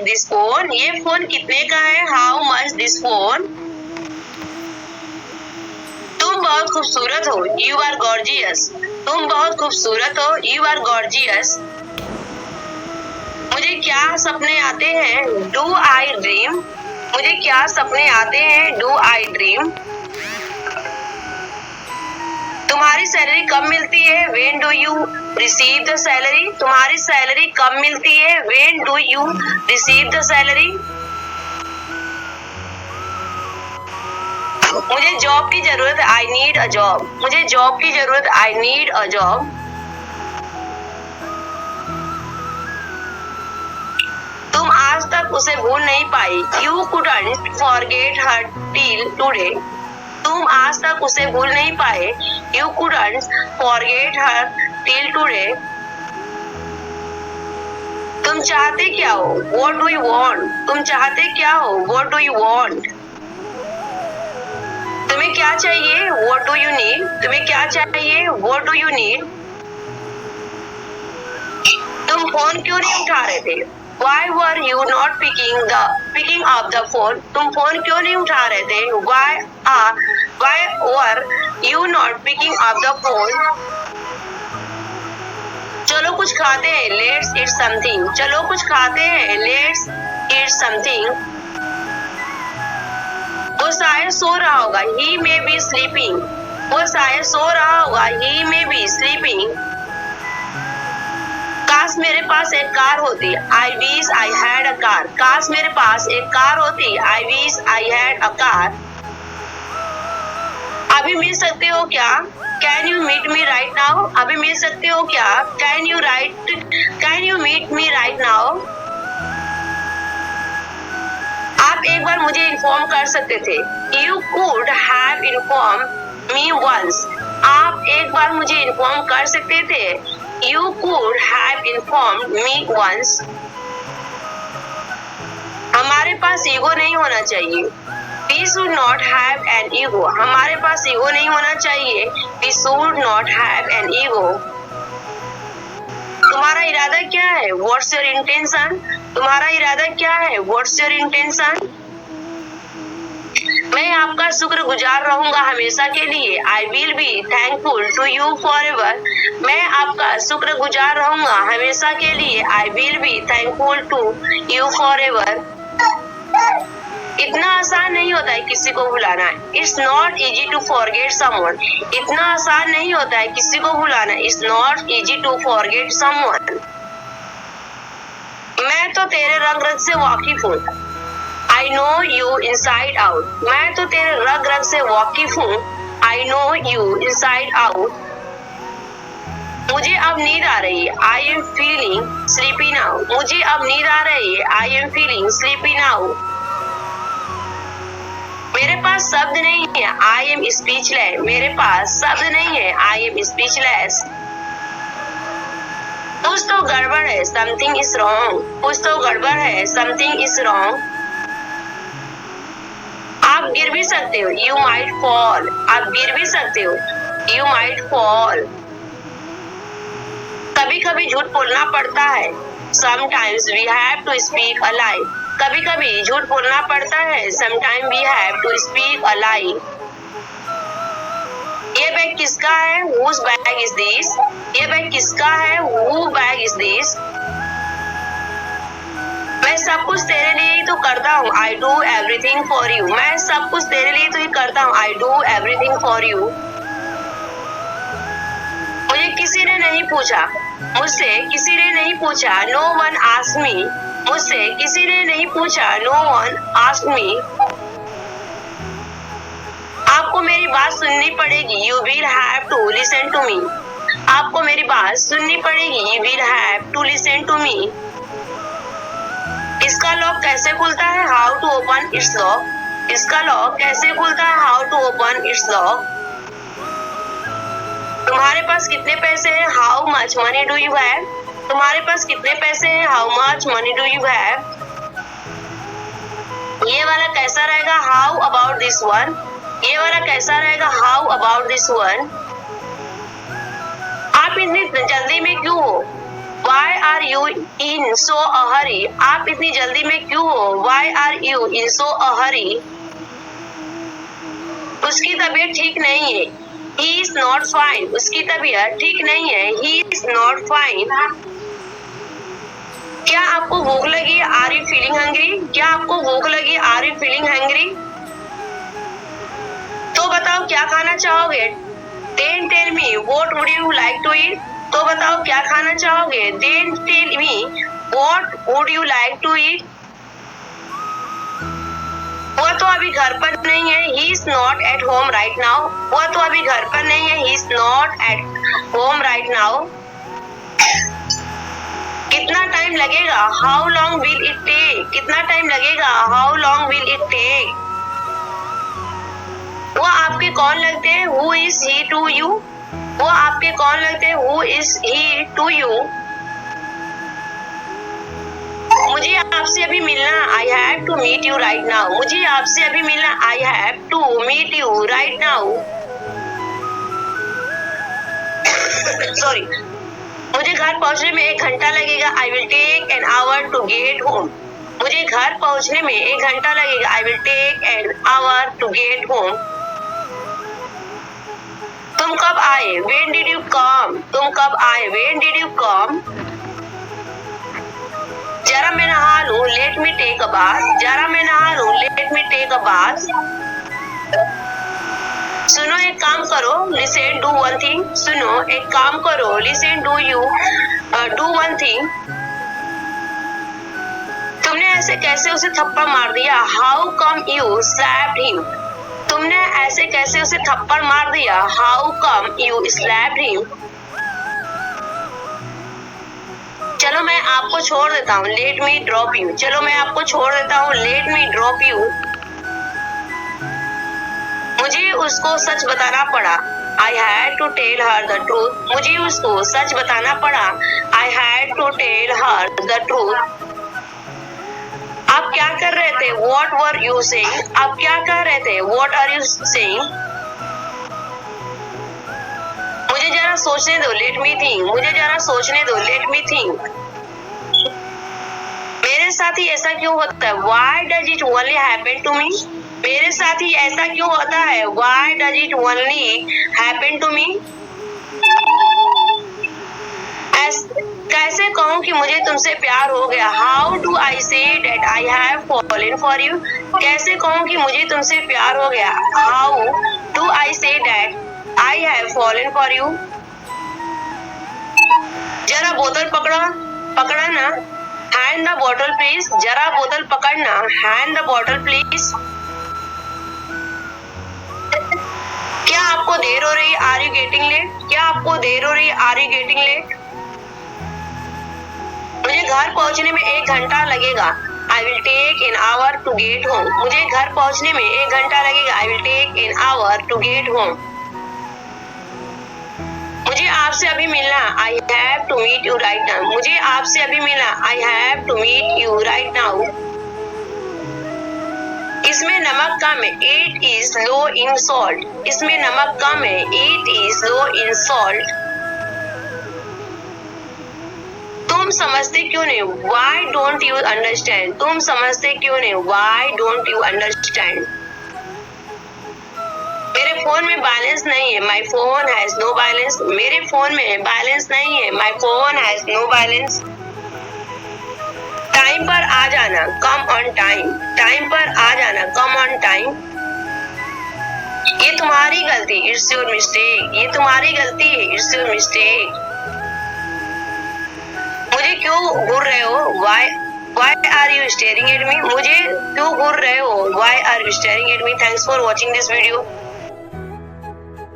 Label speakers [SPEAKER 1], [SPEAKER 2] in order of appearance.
[SPEAKER 1] Is this phone? ये phone कितने का है? How much this phone? तुम बहुत खूबसूरत हो, यू आर गॉर्जियस। तुम बहुत खूबसूरत हो, यू आर गॉर्जियस। मुझे क्या सपने आते हैं? Do I dream? मुझे क्या सपने आते हैं? Do I dream? तुम्हारी सैलरी कब मिलती है? When do you receive the salary? तुम्हारी सैलरी कब मिलती है? When do you receive the salary? मुझे जॉब की जरूरत है, आई नीड अ जॉब। मुझे जॉब की जरूरत, आई नीड अ जॉब। तुम आज तक उसे भूल नहीं पाई, you couldn't forget her till today. तुम आज तक उसे भूल नहीं पाए, you couldn't forget her till today. तुम चाहते क्या हो? What do you want? तुम चाहते क्या हो? What do you want? तुम्हें क्या चाहिए? What do you need? तुम्हें क्या चाहिए? What do you need? तुम फोन क्यों नहीं उठा रहे थे? Why were you not picking up the phone? तुम फोन क्यों नहीं उठा रहे थे? Why were you not picking up the phone? चलो कुछ खाते हैं, let's eat something. चलो कुछ खाते हैं, let's eat something. वो शायद सो रहा होगा, he may be sleeping. वो शायद सो रहा होगा, he may be sleeping. काश मेरे पास एक कार होती, I wish I had a car. काश मेरे पास एक कार होती, I wish I had a car. अभी मिल सकते हो क्या? Can you meet me right now? अभी मिल सकते हो क्या? Can you meet me right now? आप एक बार मुझे इन्फॉर्म कर सकते थे, You could have informed me once. आप एक बार मुझे इन्फॉर्म कर सकते थे, You could have informed me once. हमारे पास ईगो नहीं होना चाहिए, We should not have an ego. हमारे पास ईगो नहीं होना चाहिए, We should not have an ego. तुम्हारा इरादा क्या है? What's your intention? तुम्हारा इरादा क्या है? What's your intention? मैं आपका शुक्रगुजार रहूंगा हमेशा के लिए, I will be thankful to you forever. मैं आपका शुक्रगुजार रहूंगा हमेशा के लिए, I will be thankful to you forever. इतना आसान नहीं होता है किसी को भुलाना, It's not easy to forget someone. इतना आसान नहीं होता है किसी को भुलाना, It's not easy to forget someone. मैं तो तेरे रग रग से वाकिफ हूँ, I know you inside out. मैं तो तेरे रग रग से वाकिफ हूँ, I know you inside out. मुझे अब नींद आ रही है, I am feeling sleepy now. मुझे अब नींद आ रही है, I am feeling sleepy now. मेरे पास शब्द नहीं है, I am speechless. मेरे पास शब्द नहीं है, I am speechless. कुछ तो गड़बड़ है, something is wrong. कुछ तो गड़बड़ है, something is wrong. आप गिर भी सकते हो, You might fall. आप गिर भी सकते हो, You might fall. कभी कभी झूठ बोलना पड़ता है, Sometimes we have to speak a lie. कभी कभी झूठ बोलना पड़ता है, Sometimes we have to speak a lie. ये बैग किसका है? Whose bag is this? ये बैग किसका है? Whose bag is this? मैं सब कुछ तेरे लिए ही तो करता हूँ, I do everything for you. मैं सब कुछ तेरे लिए तो ही करता हूँ, I do everything for you. मुझे किसी ने नहीं पूछा, मुझसे किसी ने नहीं पूछा, No one asked me. मुझसे किसी ने नहीं पूछा, No one asked me. आपको मेरी बात सुननी पड़ेगी, You will have to listen to me. आपको मेरी बात सुननी पड़ेगी, You will have to listen to me. इसका लॉक कैसे खुलता है? How to open its lock. इसका लॉक कैसे खुलता है? How to open its lock. तुम्हारे पास कितने पैसे हैं? How much money do you have? तुम्हारे पास कितने पैसे हैं? How much money do you have? ये वाला कैसा रहेगा? How about this one? ये वाला कैसा रहेगा? How about this one? आप इतनी जल्दी में क्यों हो? Why are you in so a hurry? आप इतनी जल्दी में क्यों हो? Why are you in so a hurry? उसकी तबीयत ठीक नहीं है। He is not fine. उसकी तबीयत ठीक नहीं है। He is not fine. क्या आपको भूख लगी? Are you feeling hungry? क्या आपको भूख लगी? Are you feeling hungry? तो बताओ क्या खाना चाहोगे? Then tell me what would you like to eat? तो बताओ क्या खाना चाहोगे? Then tell me what would you like to eat? वह तो अभी घर पर नहीं है। He is not at home right now. वह तो अभी घर पर नहीं है। He is not at home right now. कितना टाइम लगेगा? How long will it take? कितना टाइम लगेगा? How long will it take? वो आपके कौन लगते हैं? Who is he to you? वो आपके कौन लगते हैं? Who is he to you? मुझे आपसे अभी मिलना। I have to meet you right now. मुझे आपसे अभी मिलना। I have to meet you right now. Sorry. मुझे घर पहुंचने में 1 घंटा लगेगा। I will take an hour to get home. मुझे घर पहुंचने में 1 घंटा लगेगा। I will take an hour to get home. तुम कब आए? When did you come? तुम कब आए? When did you come? जरा मैं नहा लूं। Let me take a bath. जरा मैं नहा लूं। Let me take a bath. सुनो एक काम करो। Listen, do one thing. सुनो एक काम करो। Listen, do one thing. तुमने ऐसे कैसे उसे थप्पड़ मार दिया? How come you slapped him? तुमने ऐसे कैसे उसे थप्पड़ मार दिया? How come you slapped him? चलो मैं आपको छोड़ देता हूँ। Let me drop you. चलो मैं आपको छोड़ देता हूँ। Let me drop you. मुझे उसको सच बताना पड़ा। I had to tell her the truth. मुझे उसको सच बताना पड़ा। I had to tell her the truth. आप क्या कर रहे थे? What were you saying? आप क्या कर रहे थे? What are you saying? मुझे जरा सोचने दो। Let me think. मुझे जरा सोचने दो। Let me think. मेरे साथ ही ऐसा क्यों होता है? Why does it only happen to me? मेरे साथ ही ऐसा क्यों होता है? Why does it only happen to me? कैसे कहूँ कि मुझे तुमसे प्यार हो गया? How do I say that I have fallen for you? कैसे कहूँ कि मुझे तुमसे प्यार हो गया? How do I say that I have fallen for you? जरा बोतल पकड़ा ना। Hand the bottle please. जरा बोतल पकड़ना। Hand the bottle please. क्या आपको देर हो रही? Are you getting late? क्या आपको देर हो रही? Are you getting late? मुझे घर पहुंचने में 1 घंटा लगेगा। I will take an hour to get home. मुझे घर पहुंचने में 1 घंटा लगेगा। I will take an hour to get home. मुझे आपसे अभी मिलना। I have to meet you right now. मुझे आपसे अभी मिलना। I have to meet you right now. इसमें नमक कम है। It is low in salt. इसमें नमक कम है। It is low in salt. तुम समझते क्यों नहीं? Why don't you understand? तुम समझते क्यों नहीं? Why don't you understand? मेरे फोन में बैलेंस नहीं है। My phone has no balance. मेरे फोन में बैलेंस नहीं है। My phone has no balance. Time पर आ जाना। Come on time. टाइम पर आ जाना। Come on time. ये तुम्हारी गलती। It's your mistake. ये तुम्हारी गलती है। It's your mistake. मुझे क्यों घूर रहे हो? Why are you staring at me? मुझे क्यों घूर रहे हो? Why are you staring at me? Thanks for watching this video.